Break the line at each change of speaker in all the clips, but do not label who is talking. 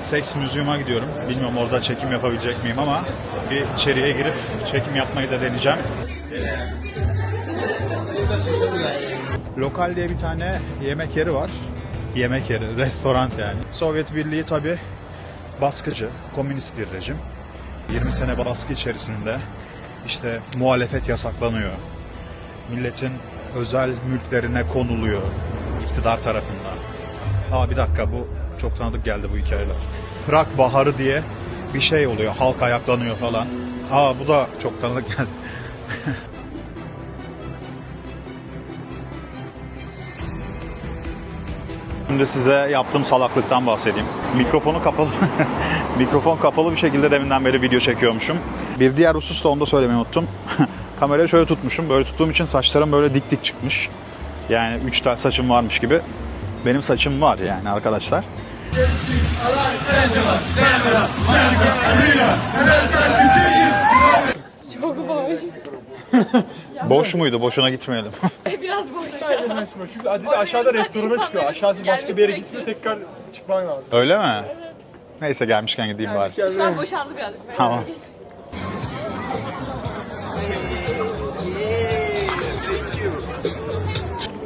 Seks Müziğim'e gidiyorum. Bilmiyorum orada çekim yapabilecek miyim ama bir içeriye girip çekim yapmayı da deneyeceğim. Lokal diye bir tane yemek yeri var. Yemek yeri, restoran yani. Sovyet Birliği tabi baskıcı, komünist bir rejim. 20 sene baskı içerisinde işte muhalefet yasaklanıyor. Milletin özel mülklerine konuluyor iktidar tarafından. Bir dakika, bu çok tanıdık geldi bu hikayeler. Prag Baharı diye bir şey oluyor. Halk ayaklanıyor falan. Bu da çok tanıdık geldi. Şimdi size yaptığım salaklıktan bahsedeyim. Mikrofonu kapalı. Mikrofon kapalı bir şekilde deminden beri video çekiyormuşum. Bir diğer husus da onu da söylemeyi unuttum. Kamerayı şöyle tutmuşum. Böyle tuttuğum için saçlarım böyle dik dik çıkmış. Yani 3 tane saçım varmış gibi. Benim saçım var yani arkadaşlar.
Çok boş.
Boş muydu? Boşuna gitmeyelim.
Biraz boş.
Çünkü Adile aşağıda restorana çıkıyor. Aşağısı başka bir yere gitmiyor, tekrar çıkman lazım.
Öyle mi? Neyse, gelmişken gideyim bari.
Şu an boşaldı birazcık.
Tamam.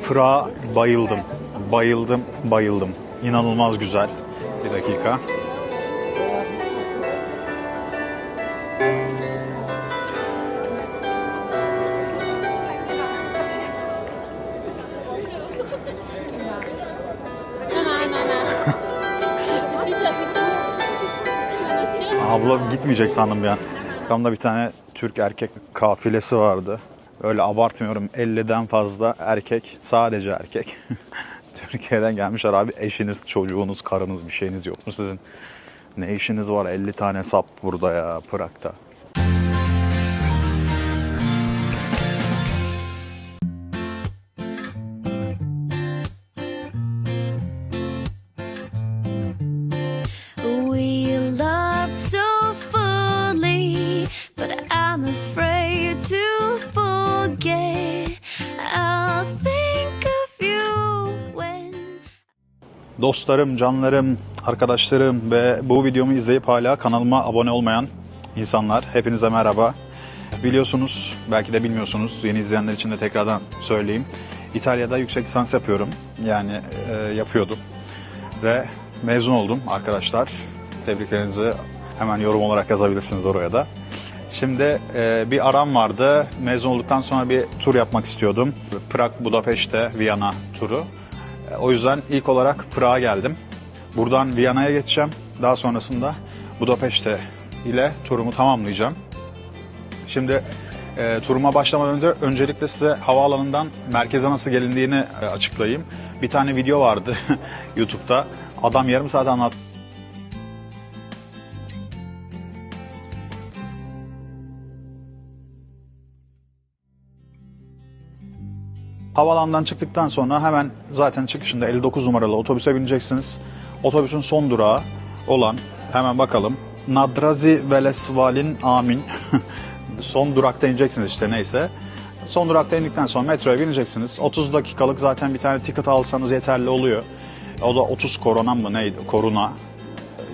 Prag'a bayıldım. Bayıldım, bayıldım. İnanılmaz güzel. Bir dakika. Abla gitmeyecek sandım bir an. Arkamda bir tane Türk erkek kafilesi vardı. Öyle abartmıyorum, 50'den fazla erkek, sadece erkek. Türkiye'den gelmişler abi. Eşiniz, çocuğunuz, karınız, bir şeyiniz yok mu sizin? Ne işiniz var 50 tane sap burada ya, Prag'da. Dostlarım, canlarım, arkadaşlarım ve bu videomu izleyip hala kanalıma abone olmayan insanlar, hepinize merhaba. Biliyorsunuz, belki de bilmiyorsunuz, yeni izleyenler için de tekrardan söyleyeyim. İtalya'da yüksek lisans yapıyorum, yani yapıyordum ve mezun oldum arkadaşlar. Tebriklerinizi hemen yorum olarak yazabilirsiniz oraya da. Şimdi bir aram vardı, mezun olduktan sonra bir tur yapmak istiyordum. Prag, Budapeşte, Viyana turu. O yüzden ilk olarak Prag'a geldim. Buradan Viyana'ya geçeceğim. Daha sonrasında Budapeşte ile turumu tamamlayacağım. Şimdi turuma başlamadan önce öncelikle size havaalanından merkeze nasıl gelindiğini açıklayayım. Bir tane video vardı YouTube'da. Adam yarım saat anlattı. Havaalanından çıktıktan sonra hemen zaten çıkışında 59 numaralı otobüse bineceksiniz. Otobüsün son durağı olan, hemen bakalım, Nadrazi Velesvalin Amin. Son durakta ineceksiniz işte, neyse. Son durakta indikten sonra metroya bineceksiniz. 30 dakikalık zaten bir tane ticket alsanız yeterli oluyor. O da 30 korona mı neydi? Koruna.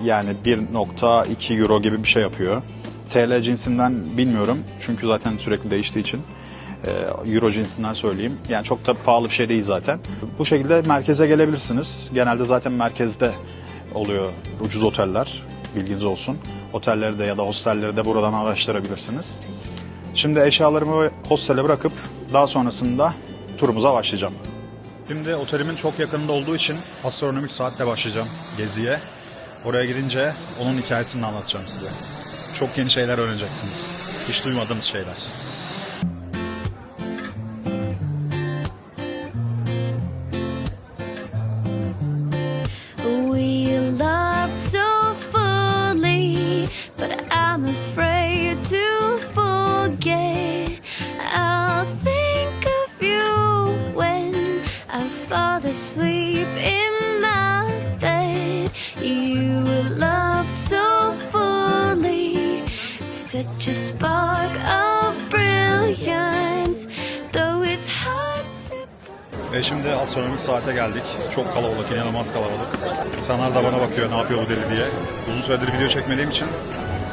Yani 1.2 euro gibi bir şey yapıyor. TL cinsinden bilmiyorum. Çünkü zaten sürekli değiştiği için. Euro cinsinden söyleyeyim. Yani çok da pahalı bir şey değil zaten. Bu şekilde merkeze gelebilirsiniz. Genelde zaten merkezde oluyor ucuz oteller. Bilginiz olsun. Otelleri de ya da hostelleri de buradan araştırabilirsiniz. Şimdi eşyalarımı hostele bırakıp daha sonrasında turumuza başlayacağım. Şimdi otelimin çok yakınında olduğu için astronomik saatle başlayacağım geziye. Oraya gidince onun hikayesini anlatacağım size. Çok yeni şeyler öğreneceksiniz. Hiç duymadığınız şeyler. Ve şimdi astronomik saate geldik. Çok kalabalık, inanılmaz kalabalık. İnsanlar da bana bakıyor ne yapıyor bu deli diye. Uzun süredir video çekmediğim için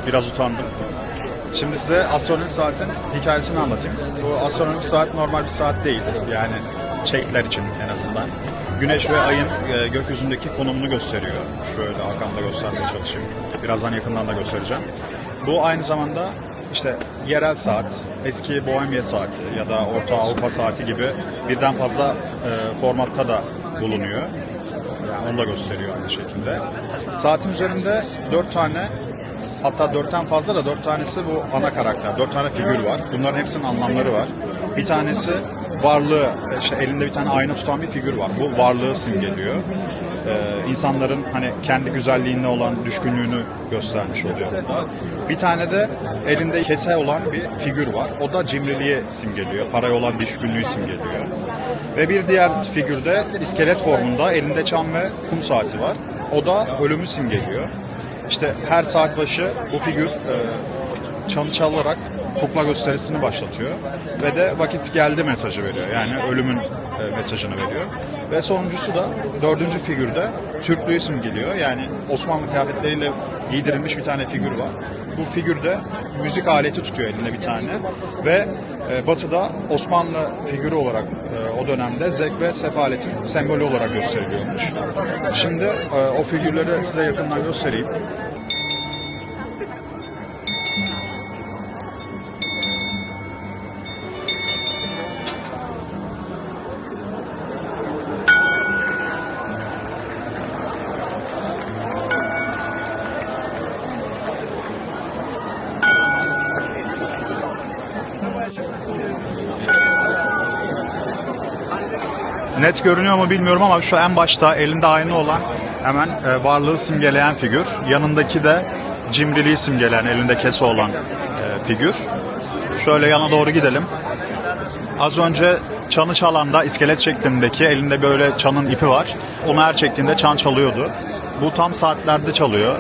biraz utandım. Şimdi size astronomik saatin hikayesini anlatayım. Bu astronomik saat normal bir saat değil. Yani çelikler için en azından. Güneş ve ayın gökyüzündeki konumunu gösteriyor. Şöyle arkamda göstermeye çalışayım. Birazdan yakından da göstereceğim. Bu aynı zamanda işte yerel saat, eski Bohemia saati ya da Orta Avrupa saati gibi birden fazla formatta da bulunuyor. Yani onu da gösteriyor aynı şekilde. Saatin üzerinde 4 tane, hatta 4'ten fazla da 4 tanesi bu ana karakter. 4 tane figür var. Bunların hepsinin anlamları var. Bir tanesi varlığı, işte elinde bir tane ayna tutan bir figür var. Bu varlığı simgeliyor. İnsanların hani kendi güzelliğine olan düşkünlüğünü göstermiş oluyor burada. Bir tane de elinde kese olan bir figür var. O da cimriliği simgeliyor. Paraya olan düşkünlüğü simgeliyor. Ve bir diğer figürde iskelet formunda elinde çam ve kum saati var. O da ölümü simgeliyor. İşte her saat başı bu figür çanı çalarak kukla gösterisini başlatıyor ve de vakit geldi mesajı veriyor. Yani ölümün mesajını veriyor. Ve sonuncusu da dördüncü figürde Türklüğü simgeliyor. Yani Osmanlı kıyafetleriyle giydirilmiş bir tane figür var. Bu figürde müzik aleti tutuyor elinde bir tane ve Batı'da Osmanlı figürü olarak o dönemde zevk ve sefaletin sembolü olarak gösteriliyormuş. Şimdi o figürleri size yakından göstereyim. Net görünüyor mu bilmiyorum ama şu en başta elinde ayna olan hemen varlığı simgeleyen figür. Yanındaki de cimriliği simgeleyen elinde kese olan figür. Şöyle yana doğru gidelim. Az önce çanı çalan da iskelet şeklindeki elinde böyle çanın ipi var. Onu her çektiğinde çan çalıyordu. Bu tam saatlerde çalıyor.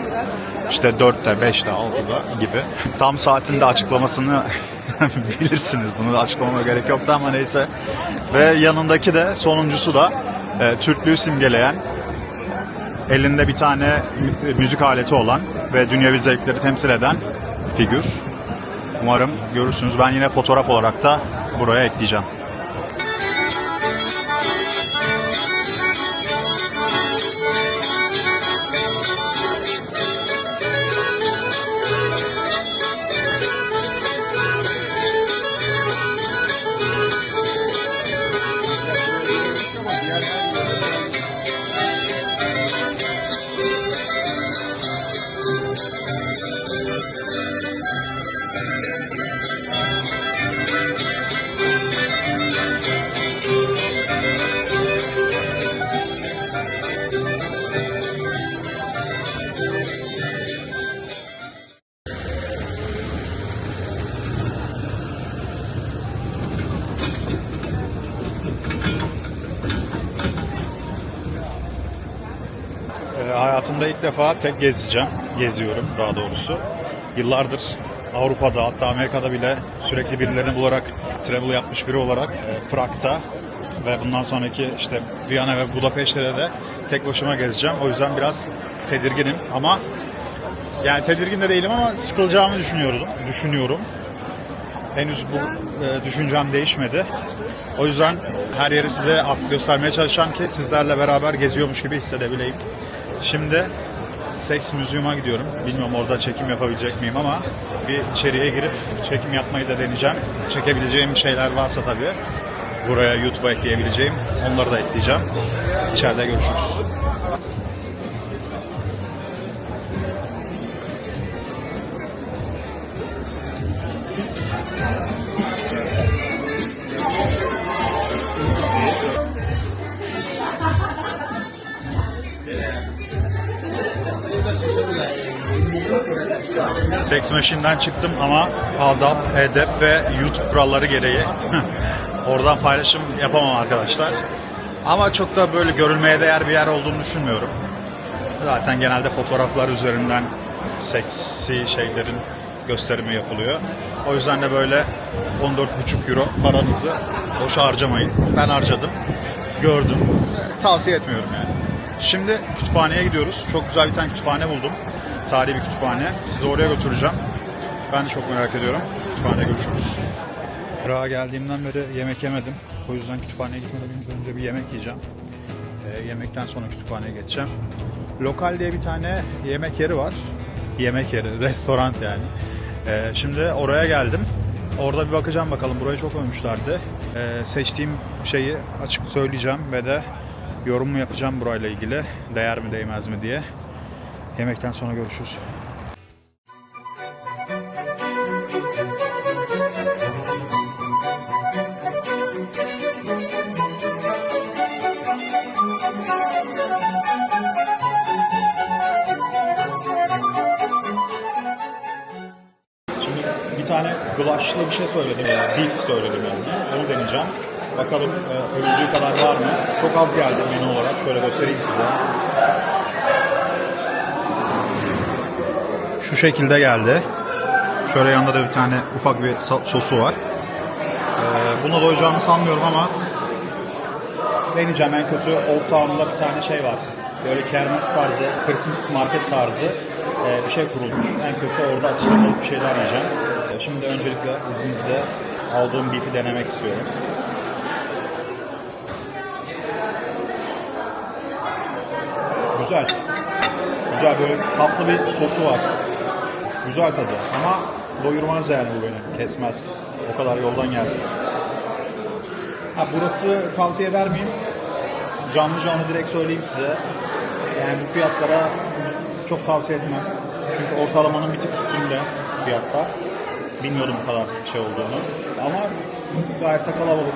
İşte 4'te, 5'te, 6'da gibi. Tam saatinde açıklamasını bilirsiniz. Bunu açıklamama gerek yoktu ama neyse. Ve yanındaki de sonuncusu da Türklüğü simgeleyen, elinde bir tane müzik aleti olan ve dünyevi zevkleri temsil eden figür. Umarım görürsünüz. Ben yine fotoğraf olarak da buraya ekleyeceğim. Hayatımda ilk defa tek geziyorum daha doğrusu. Yıllardır Avrupa'da hatta Amerika'da bile sürekli birilerini bularak travel yapmış biri olarak Prag'da ve bundan sonraki işte Viyana ve Budapeşte'de de tek başıma gezeceğim. O yüzden biraz tedirginim ama yani tedirgin de değilim ama sıkılacağımı düşünüyorum. Henüz bu düşüncem değişmedi. O yüzden her yeri size göstermeye çalışacağım ki sizlerle beraber geziyormuş gibi hissedebileyim. Şimdi Seks Müziğim'e gidiyorum. Bilmiyorum orada çekim yapabilecek miyim ama bir içeriye girip çekim yapmayı da deneyeceğim. Çekebileceğim şeyler varsa tabii buraya YouTube'a ekleyebileceğim. Onları da ekleyeceğim. İçeride görüşürüz. Sex Machine'den çıktım ama adab, edep ve YouTube kuralları gereği oradan paylaşım yapamam arkadaşlar. Ama çok da böyle görülmeye değer bir yer olduğunu düşünmüyorum. Zaten genelde fotoğraflar üzerinden seksi şeylerin gösterimi yapılıyor. O yüzden de böyle 14,5 euro paranızı boşa harcamayın. Ben harcadım. gördüm. Tavsiye etmiyorum yani. Şimdi kütüphaneye gidiyoruz. Çok güzel bir tane kütüphane buldum. Tarihi bir kütüphane. Sizi oraya götüreceğim. Ben de çok merak ediyorum. Kütüphanede görüşürüz. Prag'a geldiğimden beri yemek yemedim. O yüzden kütüphaneye gitmeden önce bir yemek yiyeceğim. Yemekten sonra kütüphaneye geçeceğim. Lokal diye bir tane yemek yeri var. Yemek yeri, restoran yani. Şimdi oraya geldim. Orada bir bakacağım bakalım. Burayı çok övmüşlerdi. Seçtiğim şeyi açık söyleyeceğim ve de yorumumu yapacağım burayla ilgili. Değer mi değmez mi diye. Yemekten sonra görüşürüz. Şimdi bir tane gulaşlı bir şey söyledim yani. Beef söyledim yani. Onu deneyeceğim. Bakalım övüldüğü kadar var mı? Çok az geldi menü olarak. Şöyle göstereyim size. Şu şekilde geldi. Şöyle yanında da bir tane ufak bir sosu var. Buna doyacağımı sanmıyorum ama deneyeceğim. En kötü Old Town'da bir tane şey var. Böyle kermes tarzı, Christmas market tarzı bir şey kurulmuş. En kötü orada atıştırmalık bir şeyler yiyeceğim. Şimdi öncelikle izninizle aldığım beef'i denemek istiyorum. Güzel. Güzel, böyle tatlı bir sosu var. Güzel tadı ama doyurmaz yani bu beni. Kesmez. O kadar yoldan geldim. Burası tavsiye eder miyim? Canlı canlı direkt söyleyeyim size. Yani bu fiyatlara çok tavsiye etmem. Çünkü ortalamanın bir tık üstünde fiyatlar. Bilmiyordum bu kadar şey olduğunu. Ama gayet de kalabalık.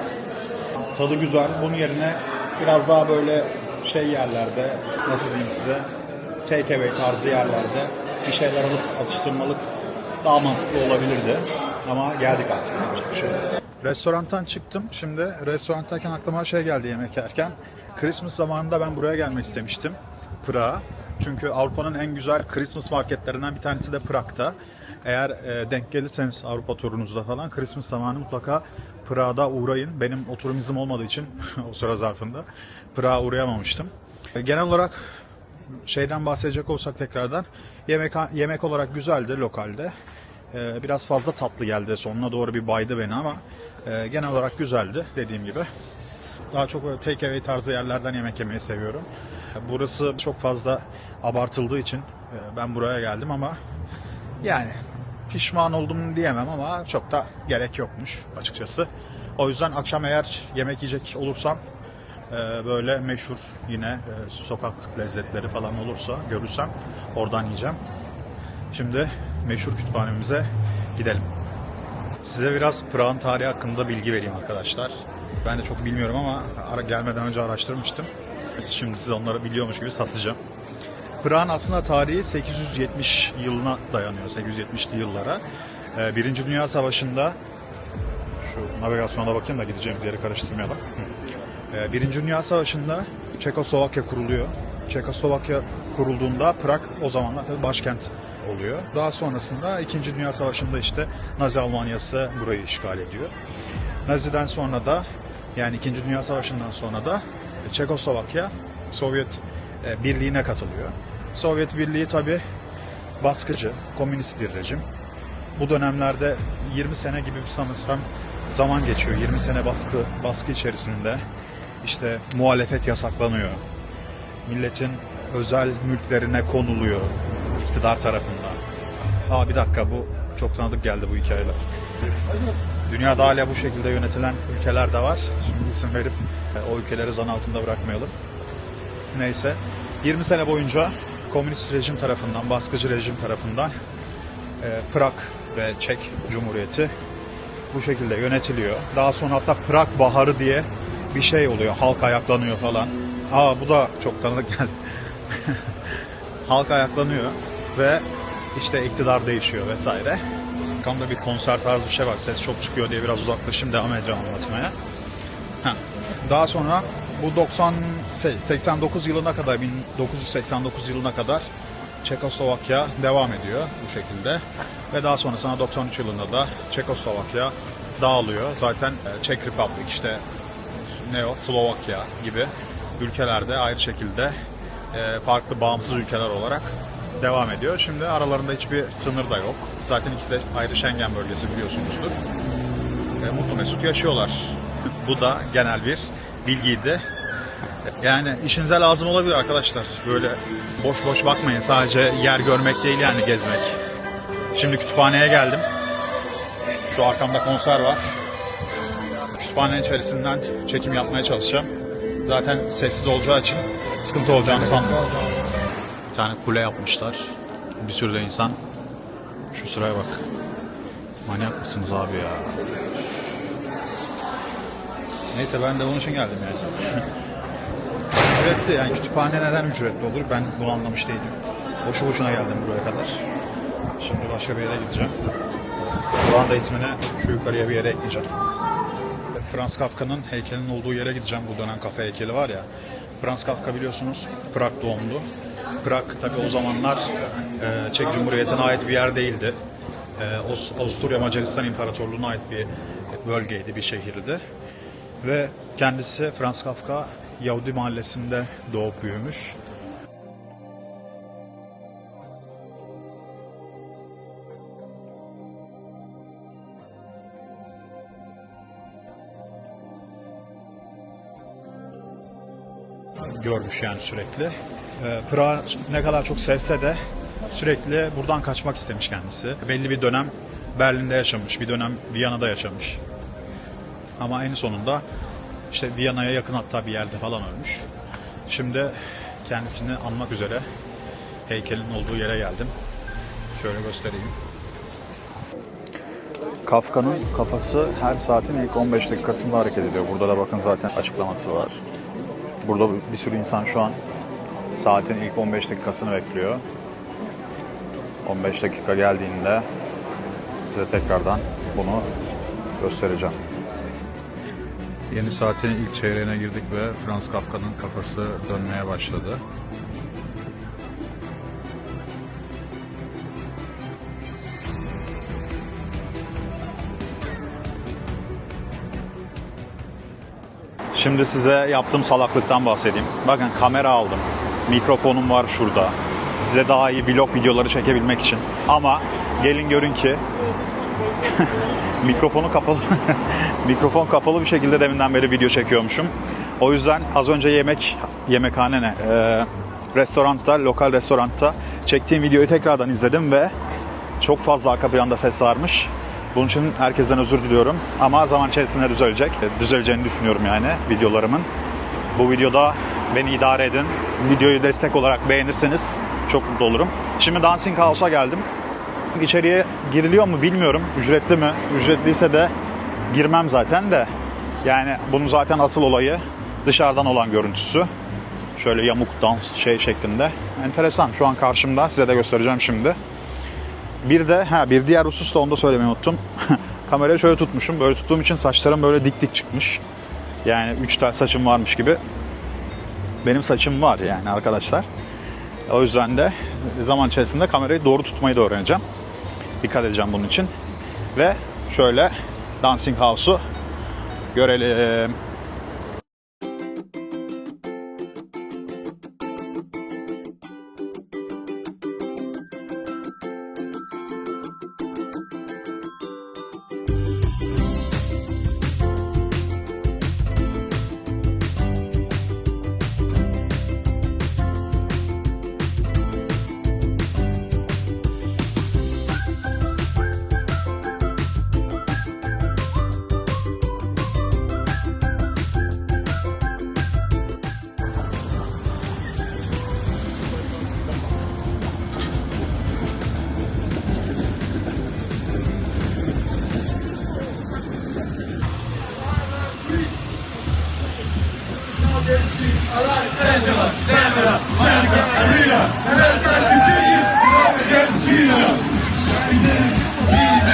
Tadı güzel. Bunun yerine biraz daha böyle şey yerlerde, nasıl diyeyim size, take away tarzı yerlerde bir şeyler alıp atıştırmalık daha mantıklı olabilirdi. Ama geldik artık. Bir şey. Restorantan çıktım. Şimdi restorantayken aklıma şey geldi yemek yerken. Christmas zamanında ben buraya gelmek istemiştim. Prag'a. Çünkü Avrupa'nın en güzel Christmas marketlerinden bir tanesi de Prag'da. Eğer denk gelirseniz Avrupa turunuzda falan Christmas zamanı mutlaka Prag'da uğrayın. Benim oturum iznim olmadığı için o sıra zarfında Prag'a uğrayamamıştım. Genel olarak şeyden bahsedecek olsak tekrardan yemek olarak güzeldi lokalde. Biraz fazla tatlı geldi. Sonuna doğru bir baydı beni ama genel olarak güzeldi dediğim gibi. Daha çok böyle take away tarzı yerlerden yemek yemeyi seviyorum. Burası çok fazla abartıldığı için ben buraya geldim ama yani pişman oldum diyemem ama çok da gerek yokmuş açıkçası. O yüzden akşam eğer yemek yiyecek olursam böyle meşhur yine sokak lezzetleri falan olursa görürsem oradan yiyeceğim. Şimdi meşhur kütüphanemize gidelim. Size biraz Prag'ın tarihi hakkında bilgi vereyim arkadaşlar. Ben de çok bilmiyorum ama gelmeden önce araştırmıştım. Şimdi size onları biliyormuş gibi satacağım. Prag'ın aslında tarihi 870 yılına dayanıyor. 870'li yıllara. Birinci Dünya Savaşı'nda şu navigasyona bakayım da gideceğimiz yeri karıştırmayalım. Birinci Dünya Savaşı'nda Çekoslovakya kuruluyor. Çekoslovakya kurulduğunda Prag o zamanlar tabii başkent oluyor. Daha sonrasında 2. Dünya Savaşı'nda işte Nazi Almanyası burayı işgal ediyor. Nazi'den sonra da yani 2. Dünya Savaşı'ndan sonra da Çekoslovakya Sovyet Birliği'ne katılıyor. Sovyet Birliği tabii baskıcı, komünist bir rejim. Bu dönemlerde 20 sene gibi bir sanırsam zaman geçiyor. 20 sene baskı içerisinde işte muhalefet yasaklanıyor. Milletin özel mülklerine konuluyor iktidar tarafından. Bir dakika, bu çok tanıdık geldi bu hikayeler. Dünyada hala bu şekilde yönetilen ülkeler de var. Şimdi isim verip o ülkeleri zan altında bırakmayalım. Neyse, 20 sene boyunca komünist rejim tarafından, baskıcı rejim tarafından Prag ve Çek Cumhuriyeti bu şekilde yönetiliyor. Daha sonra hatta Prag Baharı diye bir şey oluyor. Halk ayaklanıyor falan. Bu da çok tanıdık geldi. Halk ayaklanıyor ve işte iktidar değişiyor vesaire. Arkamda bir konser tarzı bir şey var. Ses çok çıkıyor diye biraz uzaklaşayım, devam edeceğim anlatmaya. Daha sonra bu 89 yılına kadar, 1989 yılına kadar Çekoslovakya devam ediyor bu şekilde. Ve daha sonrasında 93 yılında da Çekoslovakya dağılıyor. Zaten Czech Republic, işte Slovakya gibi ülkelerde ayrı şekilde farklı bağımsız ülkeler olarak devam ediyor. Şimdi aralarında hiçbir sınır da yok. Zaten ikisi de ayrı Schengen bölgesi biliyorsunuzdur. Mutlu mesut yaşıyorlar. Bu da genel bir bilgiydi. Yani işinize lazım olabilir arkadaşlar. Böyle boş boş bakmayın. Sadece yer görmek değil yani gezmek. Şimdi kütüphaneye geldim. Şu arkamda konser var. Kütüphanenin içerisinden çekim yapmaya çalışacağım. Zaten sessiz olacağı için sıkıntı olacağını sanmıyorum. Bir tane kule yapmışlar. Bir sürü de insan. Şu sıraya bak. Manyak mısınız abi ya? Neyse ben de bunun için geldim yani. Ücretli yani kütüphane neden ücretli olur? Ben bunu anlamış değilim. Boşu boşuna geldim buraya kadar. Şimdi başka bir yere gideceğim. Buranın da ismini şu yukarıya bir yere ekleyeceğim. Franz Kafka'nın heykelinin olduğu yere gideceğim. Bu dönen kafe heykeli var ya. Franz Kafka biliyorsunuz Prag doğumlu. Prag tabi o zamanlar Çek Cumhuriyeti'ne ait bir yer değildi. Avusturya Macaristan İmparatorluğu'na ait bir bölgeydi, bir şehirdi. Ve kendisi Franz Kafka Yahudi mahallesinde doğup büyümüş. Görmüş yani sürekli. Prag'ı ne kadar çok sevse de sürekli buradan kaçmak istemiş kendisi. Belli bir dönem Berlin'de yaşamış, bir dönem Viyana'da yaşamış. Ama en sonunda işte Viyana'ya yakın hatta bir yerde falan ölmüş. Şimdi kendisini anmak üzere heykelin olduğu yere geldim. Şöyle göstereyim. Kafka'nın kafası her saatin ilk 15 dakikasında hareket ediyor. Burada da bakın zaten açıklaması var. Burada bir sürü insan şu an saatin ilk 15 dakikasını bekliyor. 15 dakika geldiğinde size tekrardan bunu göstereceğim. Yeni saatin ilk çeyreğine girdik ve Franz Kafka'nın kafası dönmeye başladı. Şimdi size yaptığım salaklıktan bahsedeyim. Bakın kamera aldım. Mikrofonum var şurada. Size daha iyi vlog videoları çekebilmek için. Ama gelin görün ki mikrofonu kapalı. Mikrofon kapalı bir şekilde deminden beri video çekiyormuşum. O yüzden az önce yemekhane ne? Restoranda, lokal restoranda çektiğim videoyu tekrardan izledim ve çok fazla arka planda ses varmış. Bunun için herkesten özür diliyorum. Ama zaman içerisinde düzelecek. Düzeleceğini düşünüyorum yani videolarımın. Bu videoda beni idare edin. Videoyu destek olarak beğenirseniz çok mutlu olurum. Şimdi Dancing House'a geldim. İçeriye giriliyor mu bilmiyorum. Ücretli mi? Ücretliyse de girmem zaten de. Yani bunun zaten asıl olayı dışarıdan olan görüntüsü. Şöyle yamuk dans şeklinde. Enteresan. Şu an karşımda. Size de göstereceğim şimdi. Bir diğer husus da onu da söylemeyi unuttum. Kamerayı şöyle tutmuşum. Böyle tuttuğum için saçlarım böyle dik dik çıkmış. Yani 3 tane saçım varmış gibi. Benim saçım var yani arkadaşlar. O yüzden de zaman içerisinde kamerayı doğru tutmayı da öğreneceğim. Dikkat edeceğim bunun için. Ve şöyle Dancing House'u görelim.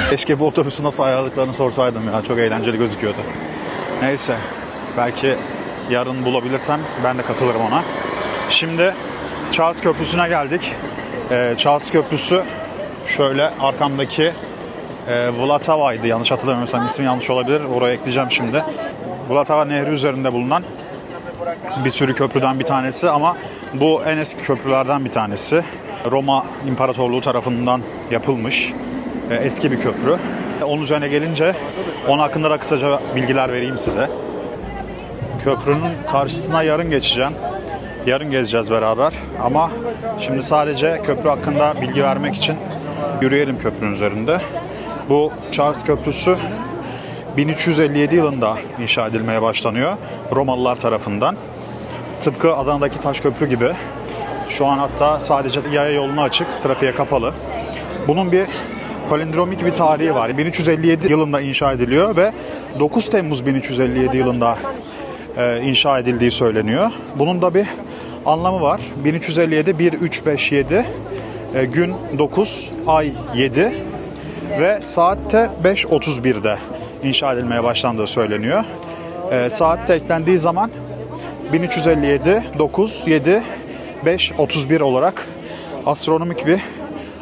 Keşke bu otobüsü nasıl ayarladıklarını sorsaydım ya. Çok eğlenceli gözüküyordu. Neyse. Belki yarın bulabilirsem ben de katılırım ona. Şimdi Charles Köprüsü'ne geldik. Charles Köprüsü şöyle arkamdaki Vltava'ydı yanlış hatırlamıyorsam, ismi yanlış olabilir. Oraya ekleyeceğim şimdi. Vltava Nehri üzerinde bulunan bir sürü köprüden bir tanesi ama bu en eski köprülerden bir tanesi. Roma İmparatorluğu tarafından yapılmış eski bir köprü. Onun üzerine gelince onun hakkında da kısaca bilgiler vereyim size. Köprünün karşısına yarın geçeceğim. Yarın gezeceğiz beraber ama şimdi sadece köprü hakkında bilgi vermek için yürüyelim köprünün üzerinde. Bu Charles Köprüsü 1357 yılında inşa edilmeye başlanıyor Romalılar tarafından. Tıpkı Adana'daki Taşköprü gibi. Şu an hatta sadece yaya yoluna açık, trafiğe kapalı. Bunun bir palindromik bir tarihi var. 1357 yılında inşa ediliyor ve 9 Temmuz 1357 yılında inşa edildiği söyleniyor. Bunun da bir anlamı var. 1357 1357 gün 9 ay 7 ve saatte 5.31'de inşa edilmeye başlandığı söyleniyor. Saatte eklendiği zaman 1357 9 7 5 31 olarak astronomik bir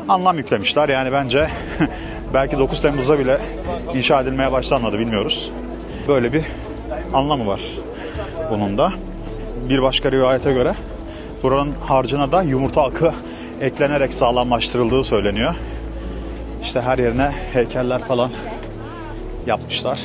anlam yüklemişler. Yani bence belki 9 Temmuz'da bile inşa edilmeye başlanmadı, bilmiyoruz. Böyle bir anlamı var bunun da. Bir başka rivayete göre buranın harcına da yumurta akı eklenerek sağlamlaştırıldığı söyleniyor. İşte her yerine heykeller falan yapmışlar.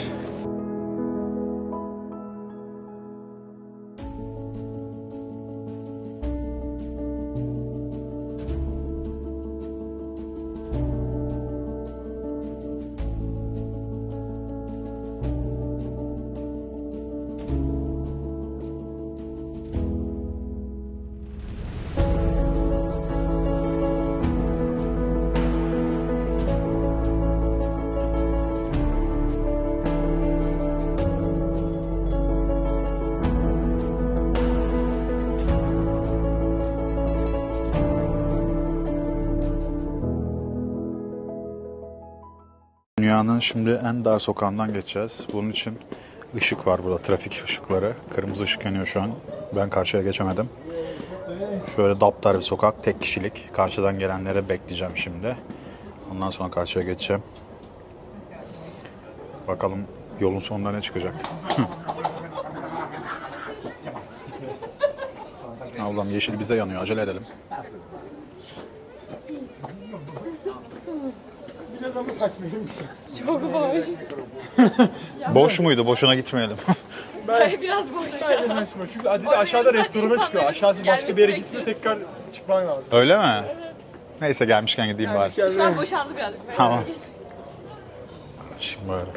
Dünyanın şimdi en dar sokağından geçeceğiz. Bunun için ışık var burada, trafik ışıkları. Kırmızı ışık yanıyor şu an. Ben karşıya geçemedim. Şöyle daptar bir sokak, tek kişilik. Karşıdan gelenlere bekleyeceğim şimdi. Ondan sonra karşıya geçeceğim. Bakalım yolun sonunda ne çıkacak. Ablam yeşil bize yanıyor, acele edelim.
Biraz ama saçmaymış.
Çok boş.
Boş muydu? Boşuna gitmeyelim.
Biraz boş.
Bence saçma. Çünkü Adide aşağıda restorana çıkıyor. Aşağısı başka bir yere gitmiyor, tekrar çıkman lazım.
Öyle mi? Neyse gelmişken gideyim bari.
Şu an boşaldı birazcık.
Tamam. Şimdi böyle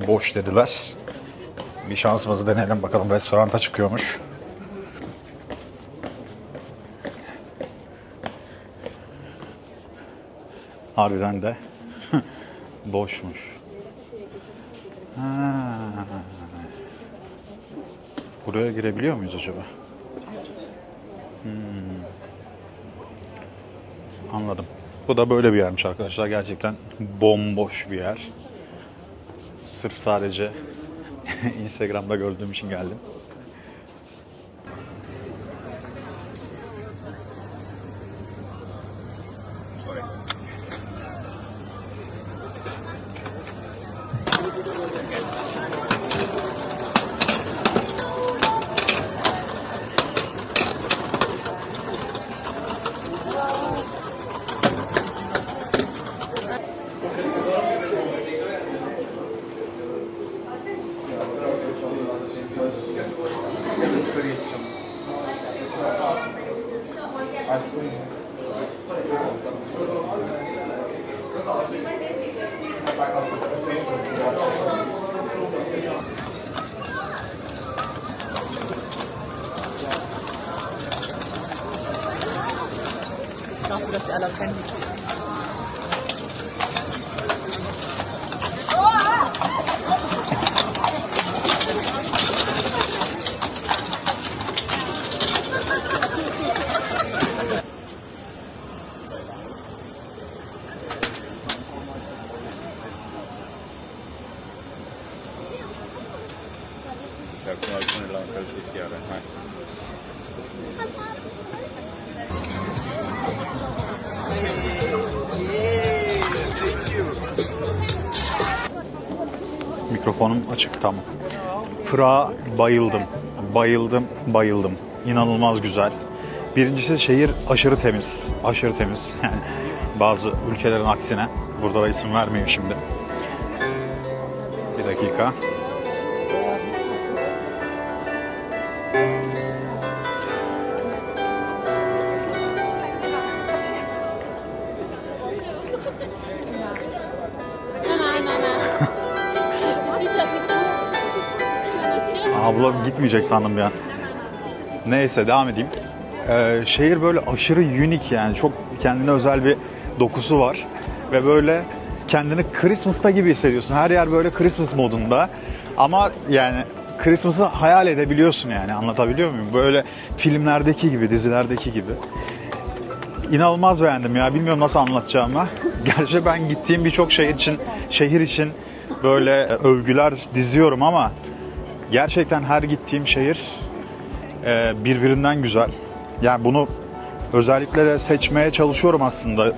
boş dediler. Bir şansımızı deneyelim bakalım, restoranta çıkıyormuş. Harbiden de boşmuş. Ha. Buraya girebiliyor muyuz acaba? Anladım. Bu da böyle bir yermiş arkadaşlar. Gerçekten bomboş bir yer. Sırf sadece Instagram'da gördüğüm için geldim. Mikrofonum açık, tamam. Prag'a bayıldım. Bayıldım, bayıldım. İnanılmaz güzel. Birincisi şehir aşırı temiz. Aşırı temiz. Yani bazı ülkelerin aksine. Burada da isim vermeyeyim şimdi. Bir dakika. Abla gitmeyecek sandım bir an. Neyse devam edeyim. Şehir böyle aşırı unik yani. Çok kendine özel bir dokusu var. Ve böyle kendini Christmas'ta gibi hissediyorsun. Her yer böyle Christmas modunda. Ama yani Christmas'ı hayal edebiliyorsun yani. Anlatabiliyor muyum? Böyle filmlerdeki gibi, dizilerdeki gibi. İnanılmaz beğendim ya. Bilmiyorum nasıl anlatacağımı. Gerçi ben gittiğim birçok şehir için böyle övgüler diziyorum ama gerçekten her gittiğim şehir birbirinden güzel. Yani bunu özellikle de seçmeye çalışıyorum aslında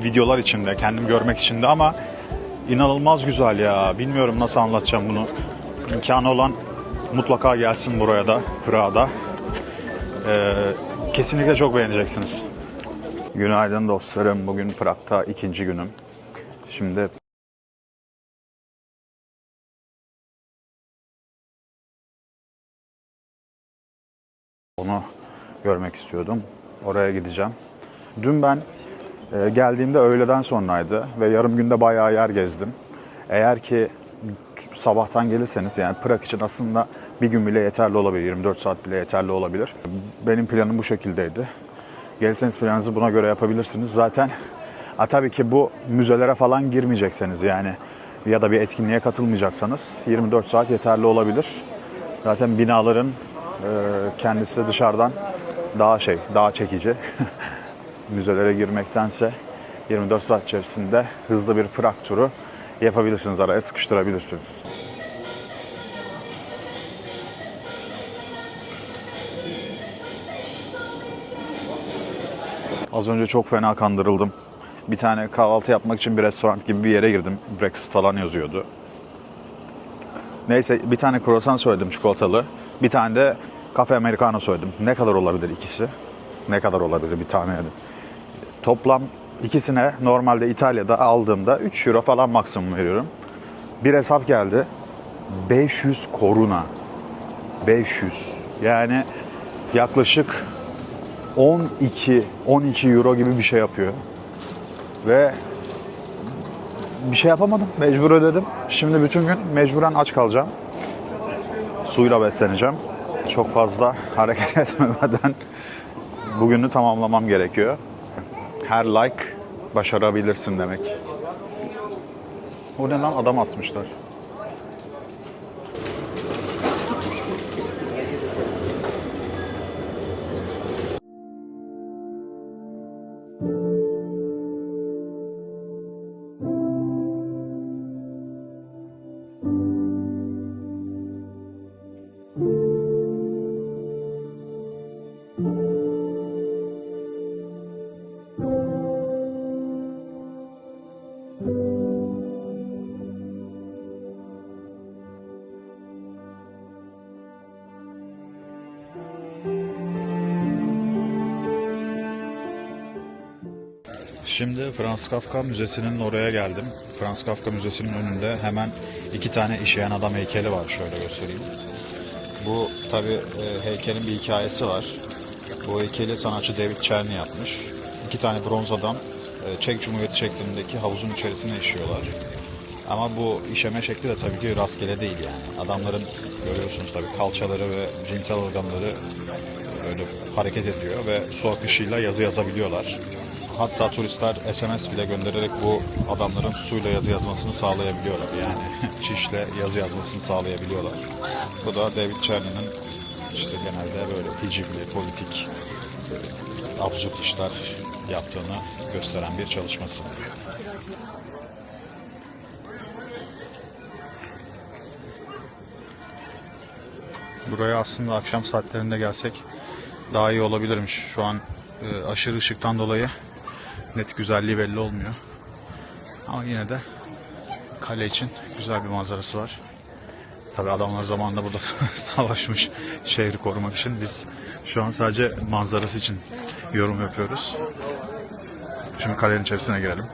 videolar içinde, kendim görmek için de ama inanılmaz güzel ya. Bilmiyorum nasıl anlatacağım bunu. İmkanı olan mutlaka gelsin buraya da, Prag'da. Kesinlikle çok beğeneceksiniz. Günaydın dostlarım. Bugün Prag'da ikinci günüm. Şimdi onu görmek istiyordum. Oraya gideceğim. Dün ben geldiğimde öğleden sonraydı ve yarım günde bayağı yer gezdim. Eğer ki sabahtan gelirseniz yani Prag için aslında bir gün bile yeterli olabilir. 24 saat bile yeterli olabilir. Benim planım bu şekildeydi. Gelirseniz planınızı buna göre yapabilirsiniz. Zaten tabii ki bu müzelere falan girmeyecekseniz yani ya da bir etkinliğe katılmayacaksanız 24 saat yeterli olabilir. Zaten binaların kendisi dışarıdan daha çekici. Müzelere girmektense 24 saat içerisinde hızlı bir Prag turu yapabilirsiniz, araya sıkıştırabilirsiniz. Az önce çok fena kandırıldım. Bir tane kahvaltı yapmak için bir restoran gibi bir yere girdim. Breakfast falan yazıyordu. Neyse bir tane kruvasan söyledim çikolatalı. Bir tane de kafe americano söyledim. Ne kadar olabilir ikisi? Ne kadar olabilir bir tane yedim. Toplam ikisine normalde İtalya'da aldığımda 3 euro falan maksimum veriyorum. Bir hesap geldi. 500 koruna. 500. Yani yaklaşık 12 euro gibi bir şey yapıyor. Ve bir şey yapamadım. Mecbur ödedim. Şimdi bütün gün mecburen aç kalacağım. Suyla besleneceğim. Çok fazla hareket etmemeden bugünü tamamlamam gerekiyor. Her like başarabilirsin demek. O ne lan? Adam asmışlar. Şimdi Franz Kafka Müzesi'nin oraya geldim. Franz Kafka Müzesi'nin önünde hemen 2 tane işeyen adam heykeli var. Şöyle göstereyim. Bu tabii heykelin bir hikayesi var. Bu heykeli sanatçı David Czerny yapmış. 2 tane bronz adam Çek Cumhuriyeti şeklindeki havuzun içerisine işiyorlar. Ama bu işeme şekli de tabii ki rastgele değil yani. Adamların görüyorsunuz tabii kalçaları ve cinsel organları öyle hareket ediyor ve su akışıyla yazı yazabiliyorlar. Hatta turistler SMS bile göndererek bu adamların suyla yazı yazmasını sağlayabiliyorlar. Yani çişle yazı yazmasını sağlayabiliyorlar. Bu da David Czerny'nin işte genelde böyle hicivli, politik, absürt işler yaptığını gösteren bir çalışması. Buraya aslında akşam saatlerinde gelsek daha iyi olabilirmiş. Şu an aşırı ışıktan dolayı net güzelliği belli olmuyor. Ama yine de kale için güzel bir manzarası var. Tabii adamlar zamanında burada savaşmış şehri korumak için. Biz şu an sadece manzarası için yorum yapıyoruz. Şimdi kalenin içerisine girelim.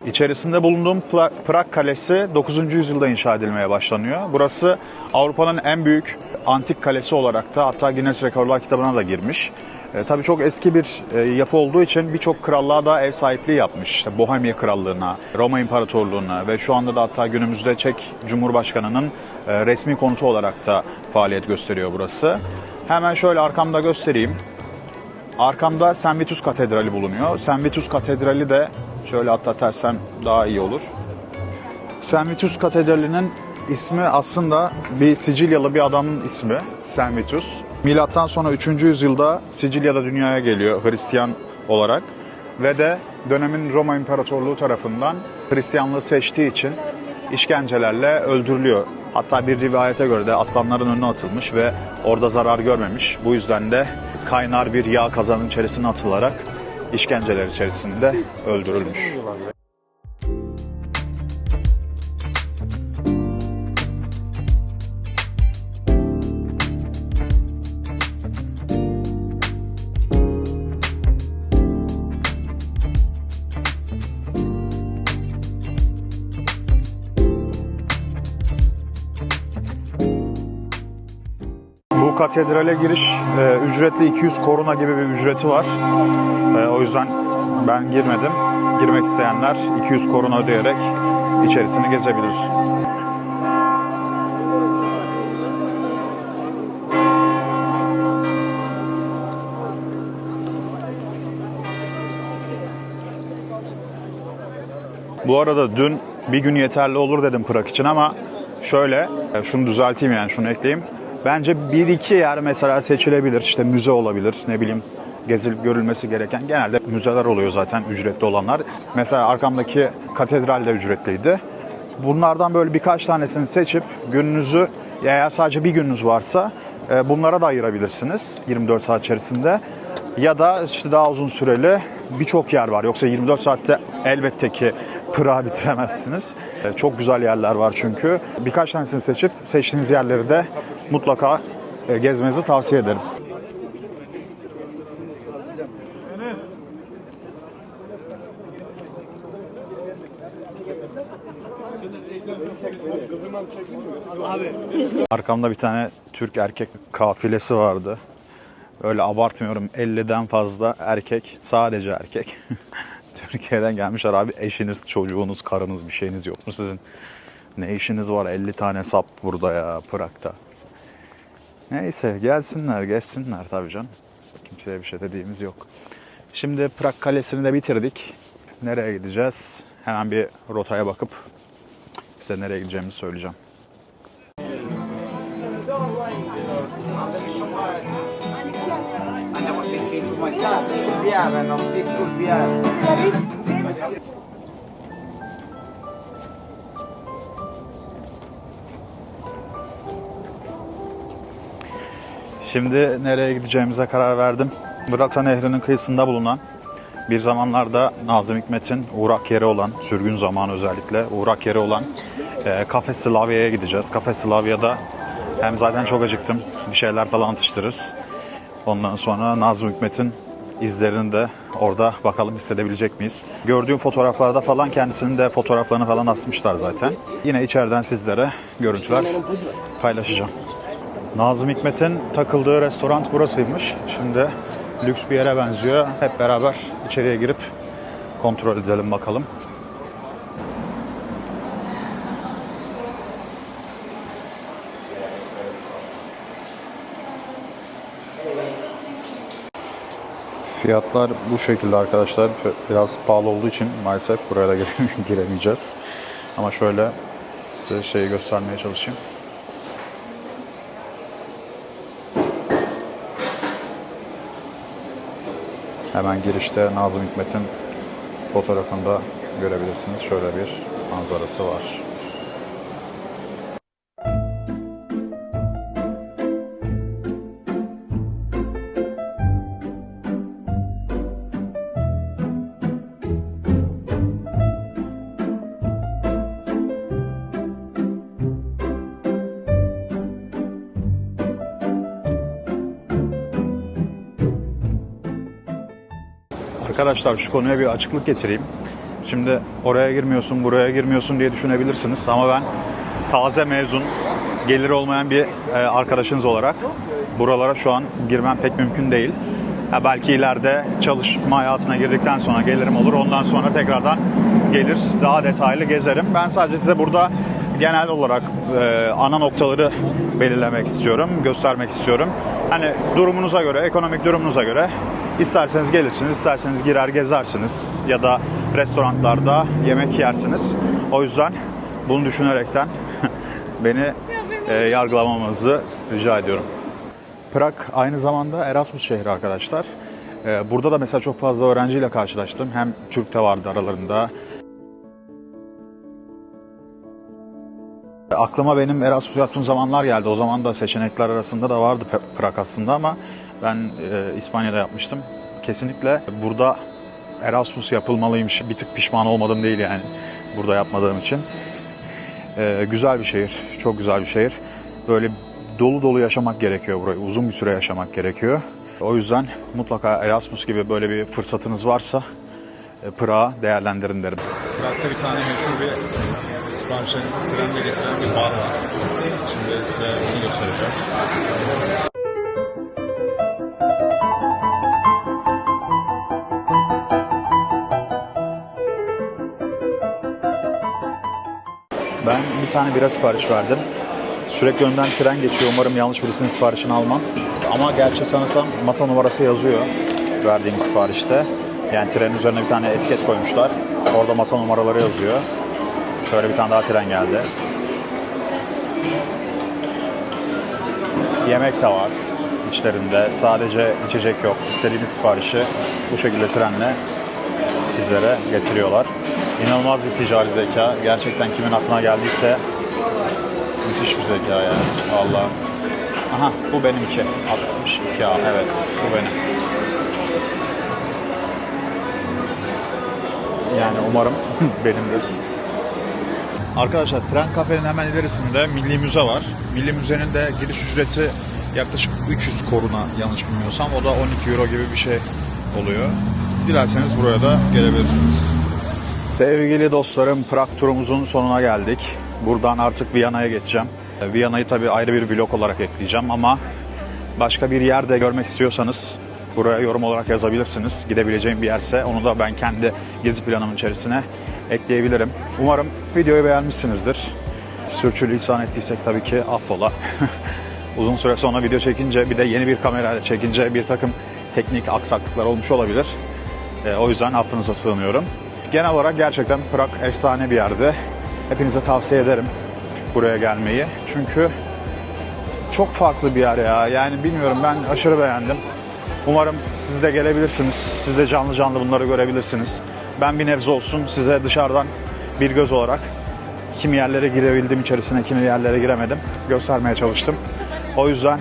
İçerisinde bulunduğum Prag Kalesi 9. yüzyılda inşa edilmeye başlanıyor. Burası Avrupa'nın en büyük antik kalesi olarak da hatta Guinness Rekorlar kitabına da girmiş. Tabii çok eski bir yapı olduğu için birçok krallığa da ev sahipliği yapmış. İşte Bohemya Krallığı'na, Roma İmparatorluğu'na ve şu anda da hatta günümüzde Çek Cumhurbaşkanı'nın resmi konutu olarak da faaliyet gösteriyor burası. Hemen şöyle arkamda göstereyim. Arkamda St. Vitus Katedrali bulunuyor. St. Vitus Katedrali de şöyle atlatersem daha iyi olur. St. Vitus Katedrali'nin ismi aslında bir Sicilyalı bir adamın ismi. St. Vitus. Milattan sonra 3. yüzyılda Sicilya'da dünyaya geliyor Hristiyan olarak. Ve de dönemin Roma İmparatorluğu tarafından Hristiyanlığı seçtiği için işkencelerle öldürülüyor. Hatta bir rivayete göre de aslanların önüne atılmış ve orada zarar görmemiş. Bu yüzden de kaynar bir yağ kazanın içerisine atılarak işkenceler içerisinde öldürülmüş. Bu katedrale giriş ücretli 200 koruna gibi bir ücreti var. O yüzden ben girmedim. Girmek isteyenler 200 koruna ödeyerek içerisini gezebilir. Bu arada dün bir gün yeterli olur dedim Prag için ama şöyle, şunu düzelteyim yani şunu ekleyeyim. Bence 1-2 yer mesela seçilebilir. İşte müze olabilir, ne bileyim gezilip görülmesi gereken. Genelde müzeler oluyor zaten ücretli olanlar. Mesela arkamdaki katedral de ücretliydi. Bunlardan böyle birkaç tanesini seçip gününüzü, eğer sadece bir gününüz varsa bunlara da ayırabilirsiniz 24 saat içerisinde. Ya da işte daha uzun süreli birçok yer var. Yoksa 24 saatte elbette ki Prag'ı bitiremezsiniz. Çok güzel yerler var çünkü. Birkaç tanesini seçip seçtiğiniz yerleri de mutlaka gezmenizi tavsiye ederim. Arkamda bir tane Türk erkek kafilesi vardı. Öyle abartmıyorum, 50'den fazla erkek, sadece erkek. Türkiye'den gelmişler abi, eşiniz, çocuğunuz, karınız, bir şeyiniz yok mu sizin? Ne işiniz var 50 tane sap burada ya, Prag'da. Neyse gelsinler, geçsinler tabii canım. Kimseye bir şey dediğimiz yok. Şimdi Prag Kalesi'ni de bitirdik. Nereye gideceğiz? Hemen bir rotaya bakıp size nereye gideceğimizi söyleyeceğim. Şimdi nereye gideceğimize karar verdim. Vrata Nehri'nin kıyısında bulunan, bir zamanlarda Nazım Hikmet'in uğrak yeri olan, sürgün zamanı özellikle uğrak yeri olan Kafe Slavya'ya gideceğiz. Kafe Slavya'da hem zaten çok acıktım, bir şeyler falan atıştırırız. Ondan sonra Nazım Hikmet'in izlerini de orada bakalım hissedebilecek miyiz? Gördüğüm fotoğraflarda falan kendisinin de fotoğraflarını falan asmışlar zaten. Yine içeriden sizlere görüntüler paylaşacağım. Nazım Hikmet'in takıldığı restoran burasıymış. Şimdi lüks bir yere benziyor. Hep beraber içeriye girip kontrol edelim bakalım. Fiyatlar bu şekilde arkadaşlar. Biraz pahalı olduğu için maalesef buraya da giremeyeceğiz. Ama şöyle size şeyi göstermeye çalışayım. Hemen girişte Nazım Hikmet'in fotoğrafında görebilirsiniz. Şöyle bir manzarası var. Arkadaşlar şu konuya bir açıklık getireyim. Şimdi oraya girmiyorsun, buraya girmiyorsun diye düşünebilirsiniz. Ama ben taze mezun, geliri olmayan bir arkadaşınız olarak buralara şu an girmem pek mümkün değil. Belki ileride çalışma hayatına girdikten sonra gelirim olur. Ondan sonra tekrardan gelir, daha detaylı gezerim. Ben sadece size burada genel olarak ana noktaları belirlemek istiyorum, göstermek istiyorum. Hani durumunuza göre, ekonomik durumunuza göre isterseniz gelirsiniz, isterseniz girer gezersiniz ya da restoranlarda yemek yersiniz. O yüzden bunu düşünerekten beni yargılamamanızı rica ediyorum. Prag aynı zamanda Erasmus şehri arkadaşlar. Burada da mesela çok fazla öğrenciyle karşılaştım. Hem Türk de vardı aralarında. Aklıma benim Erasmus yaptığım zamanlar geldi. O zaman da seçenekler arasında da vardı Prag aslında ama ben İspanya'da yapmıştım. Kesinlikle burada Erasmus yapılmalıymış. Bir tık pişman olmadım değil yani burada yapmadığım için. Güzel bir şehir, çok güzel bir şehir. Böyle dolu dolu yaşamak gerekiyor burayı. Uzun bir süre yaşamak gerekiyor. O yüzden mutlaka Erasmus gibi böyle bir fırsatınız varsa Prag'ı değerlendirin derim. Prag'da bir tane meşhur bir siparişlerinizi trenle getiren bir bar var. Şimdi size bunu göstereceğim. Ben bir tane bira sipariş verdim. Sürekli önden tren geçiyor. Umarım yanlış birisinin siparişini almam. Ama gerçi sanırsam masa numarası yazıyor verdiğim siparişte. Yani trenin üzerine bir tane etiket koymuşlar. Orada masa numaraları yazıyor. Şöyle bir tane daha tren geldi. Yemek de var içlerinde. Sadece içecek yok. İstediğiniz siparişi bu şekilde trenle sizlere getiriyorlar. İnanılmaz bir ticari zeka. Gerçekten kimin aklına geldiyse müthiş bir zeka yani. Vallahi. Aha bu benimki. 62 A. Evet bu benim. Yani umarım benimdir. Arkadaşlar tren kafenin hemen ilerisinde Milli Müze var. Milli Müze'nin de giriş ücreti yaklaşık 300 koruna yanlış bilmiyorsam. O da 12 euro gibi bir şey oluyor. Dilerseniz buraya da gelebilirsiniz. Sevgili dostlarım, Prag turumuzun sonuna geldik. Buradan artık Viyana'ya geçeceğim. Viyana'yı tabii ayrı bir vlog olarak ekleyeceğim ama başka bir yerde görmek istiyorsanız buraya yorum olarak yazabilirsiniz. Gidebileceğim bir yerse onu da ben kendi gezi planımın içerisine ekleyebilirim. Umarım videoyu beğenmişsinizdir. Sürçülisan ettiysek tabii ki affola. Uzun süre sonra video çekince bir de yeni bir kamerayla çekince bir takım teknik aksaklıklar olmuş olabilir. O yüzden affınıza sığınıyorum. Genel olarak gerçekten Prag efsane bir yerde. Hepinize tavsiye ederim buraya gelmeyi. Çünkü çok farklı bir yer ya. Yani bilmiyorum, ben aşırı beğendim. Umarım siz de gelebilirsiniz. Siz de canlı canlı bunları görebilirsiniz. Ben bir nebze olsun size dışarıdan bir göz olarak kimi yerlere girebildim içerisine, kimi yerlere giremedim göstermeye çalıştım. O yüzden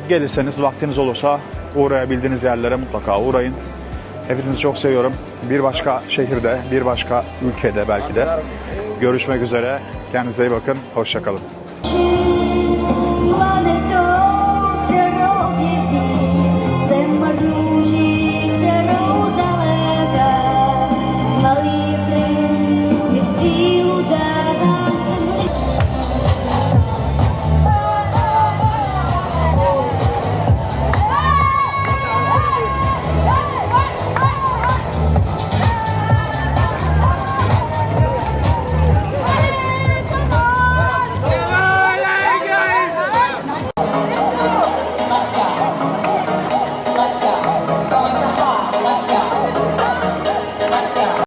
gelirseniz, vaktiniz olursa uğrayabildiğiniz yerlere mutlaka uğrayın. Hepinizi çok seviyorum. Bir başka şehirde, bir başka ülkede belki de görüşmek üzere. Kendinize iyi bakın. Hoşça kalın.